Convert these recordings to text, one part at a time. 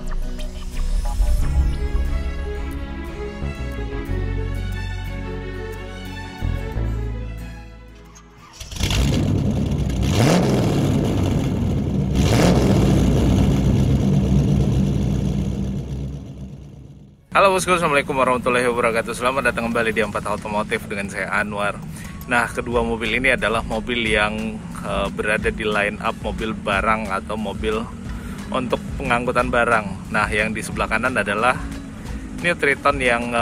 Halo bosku, assalamualaikum warahmatullahi wabarakatuh. Selamat datang kembali di Empat Otomotif dengan saya Anwar. Nah, kedua mobil ini adalah mobil yang berada di line up mobil barang atau mobil untuk pengangkutan barang. Nah, yang di sebelah kanan adalah New Triton yang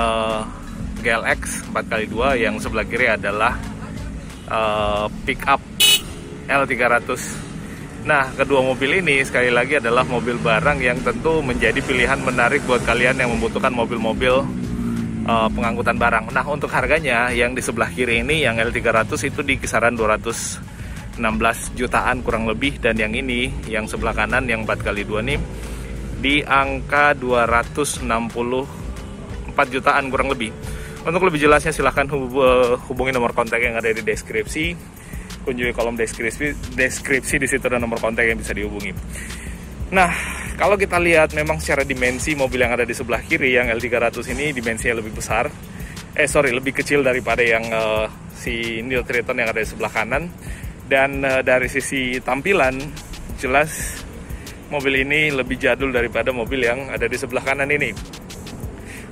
GLX 4x2, yang sebelah kiri adalah pickup L300. Nah, kedua mobil ini sekali lagi adalah mobil barang yang tentu menjadi pilihan menarik buat kalian yang membutuhkan mobil-mobil pengangkutan barang. Nah, untuk harganya yang di sebelah kiri ini yang L300 itu di kisaran 216 jutaan kurang lebih, dan yang ini yang sebelah kanan yang 4x2 nih di angka 264 jutaan kurang lebih. Untuk lebih jelasnya silahkan hubungi nomor kontak yang ada di deskripsi. Kunjungi kolom deskripsi, di situ ada nomor kontak yang bisa dihubungi. Nah, kalau kita lihat memang secara dimensi mobil yang ada di sebelah kiri yang L300 ini dimensinya lebih besar. Lebih kecil daripada yang si New Triton yang ada di sebelah kanan. Dan dari sisi tampilan jelas mobil ini lebih jadul daripada mobil yang ada di sebelah kanan ini.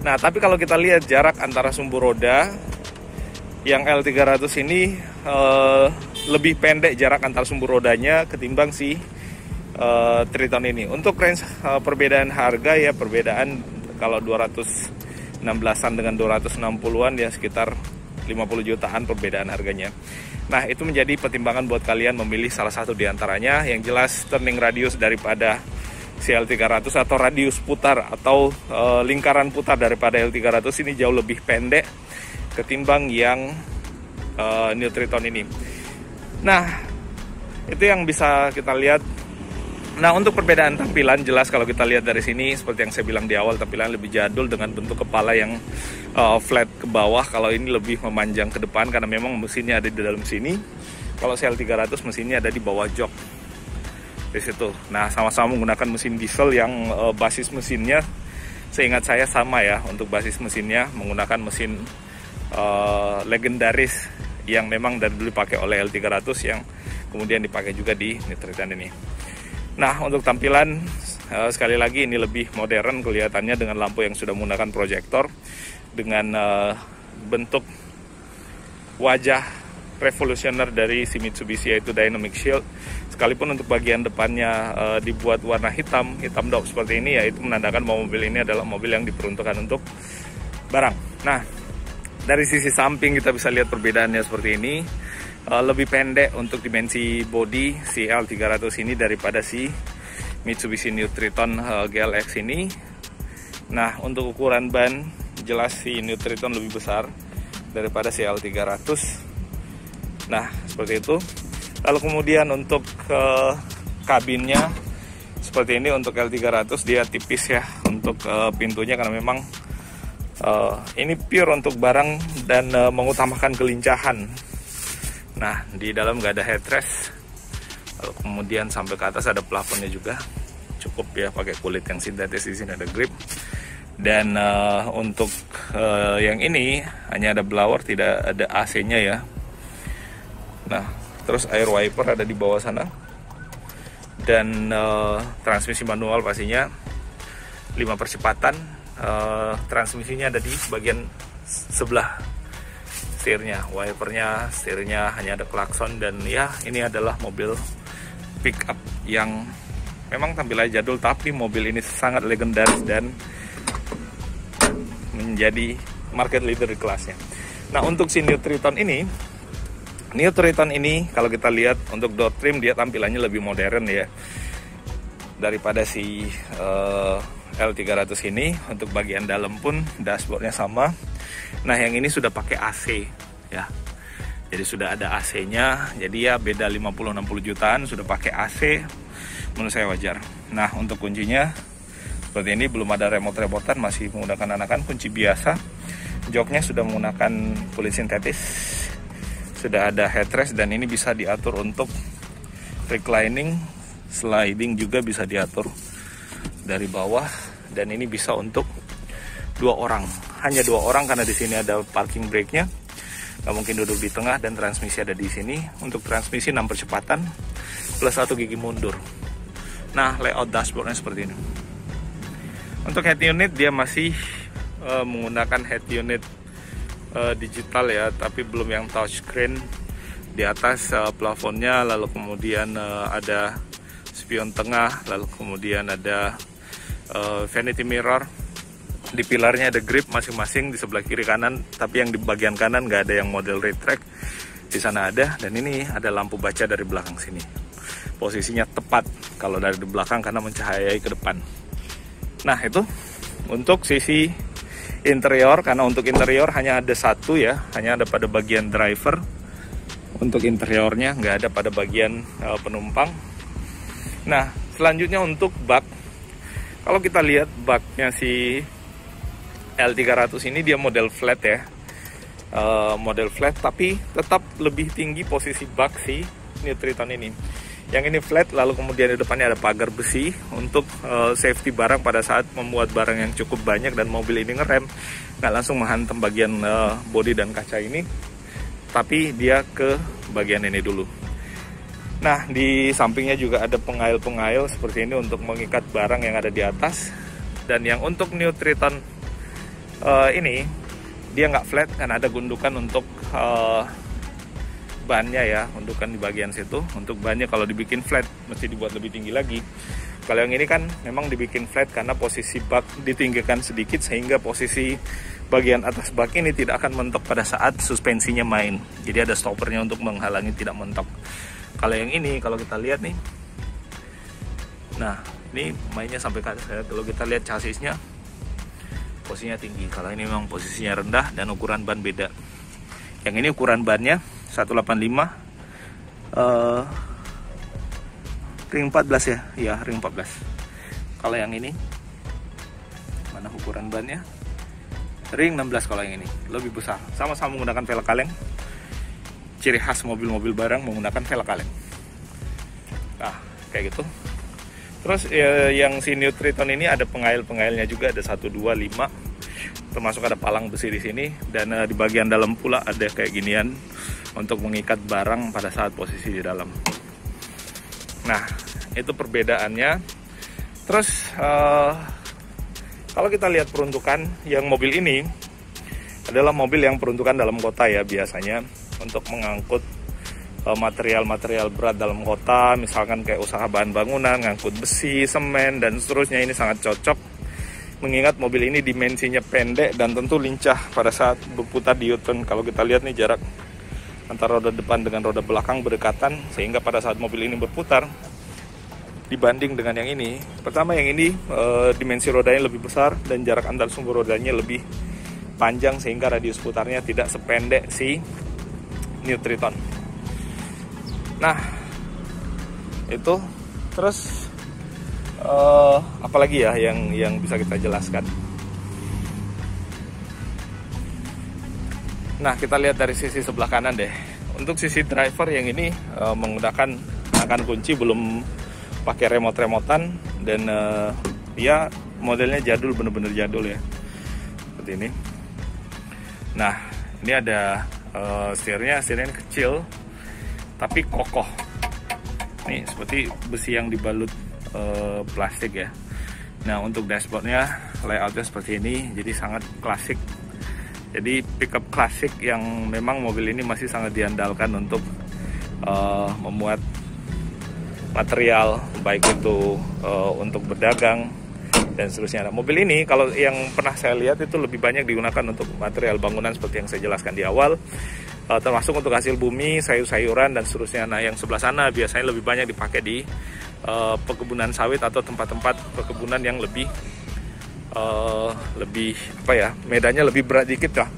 Nah, tapi kalau kita lihat jarak antara sumbu roda yang L300 ini lebih pendek jarak antar sumbu rodanya ketimbang si Triton ini. Untuk range perbedaan harga ya, perbedaan kalau 216-an dengan 260-an ya sekitar 50 jutaan perbedaan harganya. Nah, itu menjadi pertimbangan buat kalian memilih salah satu di antaranya. Yang jelas turning radius daripada si L300 atau radius putar atau lingkaran putar daripada L300 ini jauh lebih pendek ketimbang yang New Triton ini. Nah, itu yang bisa kita lihat. Nah, untuk perbedaan tampilan jelas kalau kita lihat dari sini seperti yang saya bilang di awal, tampilan lebih jadul dengan bentuk kepala yang flat ke bawah. Kalau ini lebih memanjang ke depan karena memang mesinnya ada di dalam sini. Kalau L300 mesinnya ada di bawah jok di situ. Nah, sama-sama menggunakan mesin diesel yang basis mesinnya seingat saya sama ya. Untuk basis mesinnya menggunakan mesin legendaris yang memang dari dulu dipakai oleh L300 yang kemudian dipakai juga di New Triton ini. Nah, untuk tampilan sekali lagi ini lebih modern kelihatannya dengan lampu yang sudah menggunakan proyektor dengan bentuk wajah revolusioner dari si Mitsubishi yaitu Dynamic Shield. Sekalipun untuk bagian depannya dibuat warna hitam dok seperti ini, yaitu menandakan bahwa mobil ini adalah mobil yang diperuntukkan untuk barang. Nah, dari sisi samping kita bisa lihat perbedaannya seperti ini. Lebih pendek untuk dimensi bodi si L300 ini daripada si Mitsubishi New Triton GLX ini. Nah, untuk ukuran ban jelas si New Triton lebih besar daripada si L300. Nah, seperti itu. Lalu kemudian untuk kabinnya seperti ini. Untuk L300 dia tipis ya untuk pintunya karena memang ini pure untuk barang dan mengutamakan kelincahan. Nah, di dalam nggak ada headrest. Lalu kemudian sampai ke atas ada plafonnya juga. Cukup ya pakai kulit yang sintetis, di sini ada grip. Dan untuk yang ini hanya ada blower, tidak ada AC-nya ya. Nah, terus air wiper ada di bawah sana. Dan transmisi manual pastinya 5 percepatan. Transmisinya ada di bagian sebelah setirnya, wipernya, setirnya hanya ada klakson. Dan ya, ini adalah mobil pickup yang memang tampilannya jadul, tapi mobil ini sangat legendaris dan menjadi market leader di kelasnya. Nah, untuk si New Triton ini kalau kita lihat untuk door trim dia tampilannya lebih modern ya daripada si L300 ini. Untuk bagian dalam pun dashboardnya sama. Nah, yang ini sudah pakai AC ya. Jadi sudah ada AC-nya. Jadi ya beda 50-60 jutaan sudah pakai AC. Menurut saya wajar. Nah, untuk kuncinya seperti ini, belum ada remote-remotan, masih menggunakan anakan kunci biasa. Joknya sudah menggunakan kulit sintetis. Sudah ada headrest dan ini bisa diatur untuk reclining, sliding juga bisa diatur dari bawah, dan ini bisa untuk 2 orang, hanya 2 orang karena di sini ada parking brake-nya, nggak mungkin duduk di tengah, dan transmisi ada di sini. Untuk transmisi 6 percepatan plus 1 gigi mundur. Nah, layout dashboardnya seperti ini. Untuk head unit dia masih menggunakan head unit digital ya, tapi belum yang touchscreen. Di atas plafonnya, lalu kemudian ada spion tengah, lalu kemudian ada vanity mirror. Di pilarnya ada grip masing-masing di sebelah kiri kanan, tapi yang di bagian kanan nggak ada yang model retract. Di sana ada, dan ini ada lampu baca dari belakang sini. Posisinya tepat kalau dari belakang karena mencahayai ke depan. Nah, itu untuk sisi interior, karena untuk interior hanya ada satu ya, hanya ada pada bagian driver. Untuk interiornya nggak ada pada bagian penumpang. Nah, selanjutnya untuk bak. Kalau kita lihat baknya si L300 ini dia model flat ya, model flat, tapi tetap lebih tinggi posisi bak si New Triton ini. Yang ini flat, lalu kemudian di depannya ada pagar besi untuk safety barang pada saat memuat barang yang cukup banyak dan mobil ini ngerem, nggak langsung menghantam bagian bodi dan kaca ini, tapi dia ke bagian ini dulu. Nah, di sampingnya juga ada pengail-pengail seperti ini untuk mengikat barang yang ada di atas. Dan yang untuk New Triton ini dia nggak flat karena ada gundukan untuk bannya ya, gundukan di bagian situ. Untuk bannya kalau dibikin flat mesti dibuat lebih tinggi lagi. Kalau yang ini kan memang dibikin flat karena posisi bak ditinggikan sedikit sehingga posisi bagian atas bak ini tidak akan mentok pada saat suspensinya main. Jadi ada stoppernya untuk menghalangi tidak mentok. Kalau yang ini, kalau kita lihat nih, nah ini mainnya sampai ke atas ya. Kalau kita lihat chassisnya, posisinya tinggi. Kalau ini memang posisinya rendah dan ukuran ban beda. Yang ini ukuran bannya 185 ring 14 ya, iya ring 14. Kalau yang ini, mana ukuran bannya? Ring 16. Kalau yang ini lebih besar. Sama-sama menggunakan velg kaleng. Ciri khas mobil-mobil barang menggunakan velg kaleng. Nah, kayak gitu. Terus yang si New Triton ini ada pengail-pengailnya juga, ada 1, 2, 5. Termasuk ada palang besi di sini, dan di bagian dalam pula ada kayak ginian untuk mengikat barang pada saat posisi di dalam. Nah, itu perbedaannya. Terus kalau kita lihat peruntukan, yang mobil ini adalah mobil yang peruntukan dalam kota ya, biasanya untuk mengangkut material-material berat dalam kota, misalkan kayak usaha bahan bangunan, ngangkut besi, semen, dan seterusnya. Ini sangat cocok, mengingat mobil ini dimensinya pendek dan tentu lincah pada saat berputar di U-turn. Kalau kita lihat nih, jarak antara roda depan dengan roda belakang berdekatan, sehingga pada saat mobil ini berputar dibanding dengan yang ini, pertama yang ini dimensi rodanya lebih besar dan jarak antar sumber rodanya lebih panjang, sehingga radius putarnya tidak sependek si New Triton. Nah, itu terus apalagi ya yang bisa kita jelaskan. Nah, kita lihat dari sisi sebelah kanan deh. Untuk sisi driver yang ini menggunakan akan kunci, belum pakai remote-remotan, dan dia modelnya jadul, bener-bener jadul ya, seperti ini. Nah, ini ada setirnya kecil tapi kokoh. Nih, seperti besi yang dibalut plastik ya. Nah, untuk dashboardnya layoutnya seperti ini, jadi sangat klasik. Jadi pickup klasik yang memang mobil ini masih sangat diandalkan untuk memuat material, baik itu untuk berdagang dan seterusnya. Nah, mobil ini kalau yang pernah saya lihat itu lebih banyak digunakan untuk material bangunan seperti yang saya jelaskan di awal, termasuk untuk hasil bumi, sayur-sayuran dan seterusnya. Nah, yang sebelah sana biasanya lebih banyak dipakai di perkebunan sawit atau tempat-tempat perkebunan yang lebih apa ya, medannya lebih berat dikit lah,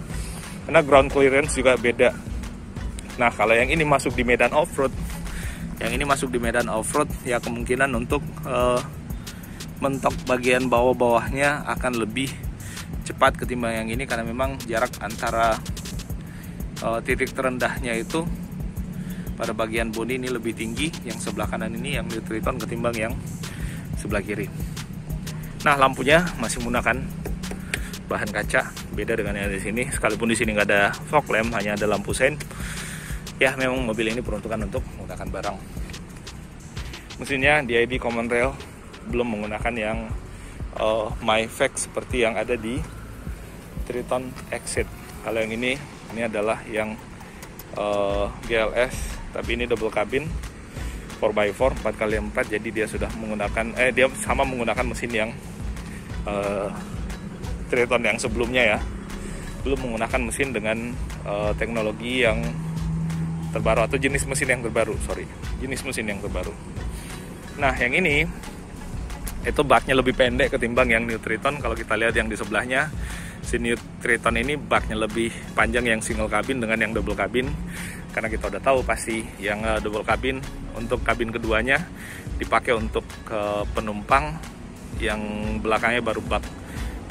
karena ground clearance juga beda. Nah, kalau yang ini masuk di medan off-road, ya kemungkinan untuk mentok bagian bawah-bawahnya akan lebih cepat ketimbang yang ini, karena memang jarak antara titik terendahnya itu pada bagian bodi ini lebih tinggi, yang sebelah kanan ini yang New Triton ketimbang yang sebelah kiri. Nah, lampunya masih menggunakan bahan kaca, beda dengan yang di sini. Sekalipun di sini nggak ada fog lamp, hanya ada lampu sein. Ya, memang mobil ini peruntukan untuk menggunakan barang. Mesinnya DID Common Rail, belum menggunakan yang MyFax seperti yang ada di Triton Exit. Kalau yang ini adalah yang GLS, tapi ini double cabin 4x4 4x4, jadi dia sudah menggunakan dia sama menggunakan mesin yang Triton yang sebelumnya ya, belum menggunakan mesin dengan teknologi yang terbaru atau jenis mesin yang terbaru. Nah, yang ini itu baknya lebih pendek ketimbang yang New Triton. Kalau kita lihat yang di sebelahnya, si New Triton ini baknya lebih panjang yang single cabin dengan yang double cabin, karena kita udah tahu pasti yang double cabin untuk kabin keduanya dipakai untuk penumpang, yang belakangnya baru bak.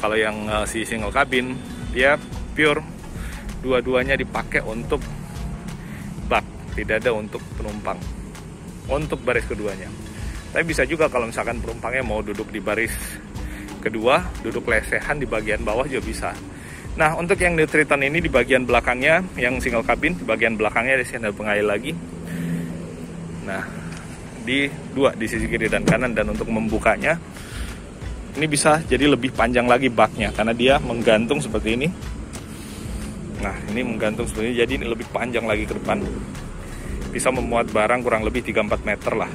Kalau yang si single cabin dia pure dua-duanya dipakai untuk bak, tidak ada untuk penumpang untuk baris keduanya. Tapi bisa juga kalau misalkan penumpangnya mau duduk di baris kedua, duduk lesehan di bagian bawah juga bisa. Nah, untuk yang New Triton ini di bagian belakangnya, yang single cabin, di bagian belakangnya di sini ada pengail lagi. Nah, di sisi kiri dan kanan, dan untuk membukanya ini bisa jadi lebih panjang lagi baknya karena dia menggantung seperti ini. Nah, ini menggantung seperti ini, jadi ini lebih panjang lagi ke depan. Bisa memuat barang kurang lebih 3-4 meter lah.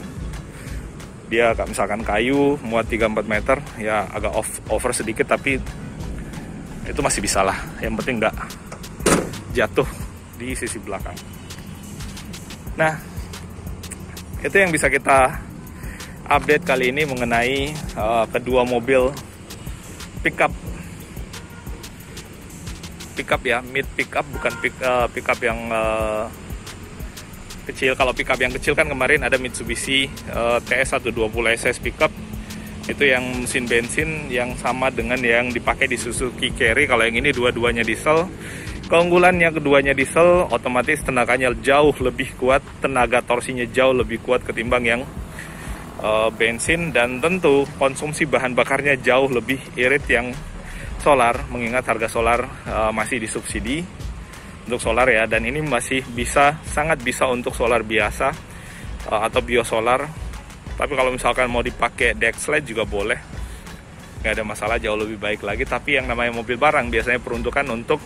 Dia misalkan kayu muat 3-4 meter, ya agak over sedikit, tapi itu masih bisa lah. Yang penting nggak jatuh di sisi belakang. Nah, itu yang bisa kita update kali ini mengenai kedua mobil pickup ya, mid pickup, bukan pickup yang kecil. Kalau pickup yang kecil kan kemarin ada Mitsubishi TS120 SS pickup, itu yang mesin bensin yang sama dengan yang dipakai di Suzuki Carry. Kalau yang ini dua-duanya diesel. Keunggulannya keduanya diesel, otomatis tenaganya jauh lebih kuat, tenaga torsinya jauh lebih kuat ketimbang yang bensin, dan tentu konsumsi bahan bakarnya jauh lebih irit yang solar, mengingat harga solar masih disubsidi untuk solar ya, dan ini masih sangat bisa untuk solar biasa atau biosolar. Tapi kalau misalkan mau dipakai deck slide juga boleh, nggak ada masalah, jauh lebih baik lagi. Tapi yang namanya mobil barang biasanya peruntukan untuk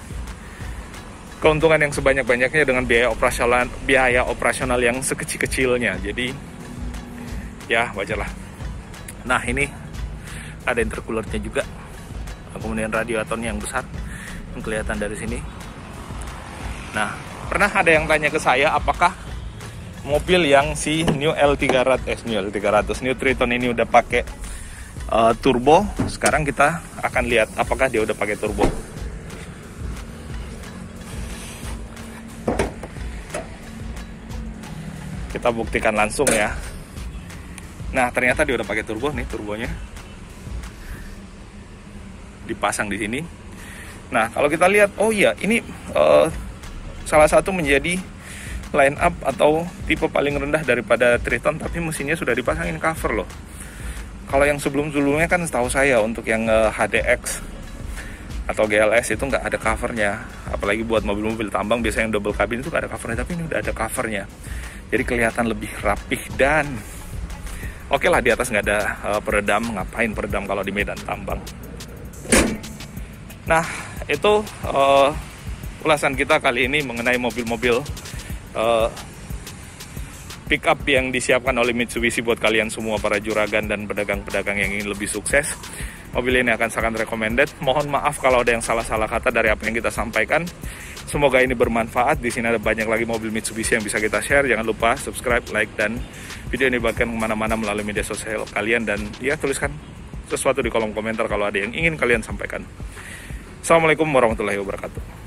keuntungan yang sebanyak-banyaknya dengan biaya operasional yang sekecil-kecilnya. Jadi ya wajarlah. Nah, ini ada intercoolernya juga, kemudian radiatornya yang besar yang kelihatan dari sini. Nah, pernah ada yang tanya ke saya apakah mobil yang si New Triton ini udah pakai turbo. Sekarang kita akan lihat apakah dia udah pakai turbo. Kita buktikan langsung ya. Nah, ternyata dia udah pakai turbo nih, turbonya dipasang di sini. Nah, kalau kita lihat, oh iya, ini salah satu menjadi line up atau tipe paling rendah daripada Triton, tapi mesinnya sudah dipasangin cover loh. Kalau yang sebelum-sebelumnya kan setahu saya untuk yang HDX atau GLS itu nggak ada covernya. Apalagi buat mobil-mobil tambang biasanya yang double cabin itu nggak ada covernya, tapi ini udah ada covernya. Jadi kelihatan lebih rapih dan oke lah, di atas nggak ada peredam. Ngapain peredam kalau di medan tambang? Nah, itu ulasan kita kali ini mengenai mobil-mobil pickup yang disiapkan oleh Mitsubishi buat kalian semua para juragan dan pedagang-pedagang yang ingin lebih sukses. Mobil ini akan sangat recommended. Mohon maaf kalau ada yang salah-salah kata dari apa yang kita sampaikan. Semoga ini bermanfaat. Di sini ada banyak lagi mobil Mitsubishi yang bisa kita share. Jangan lupa subscribe, like, dan video ini bahkan kemana-mana melalui media sosial kalian. Dan ya, tuliskan sesuatu di kolom komentar kalau ada yang ingin kalian sampaikan. Assalamualaikum warahmatullahi wabarakatuh.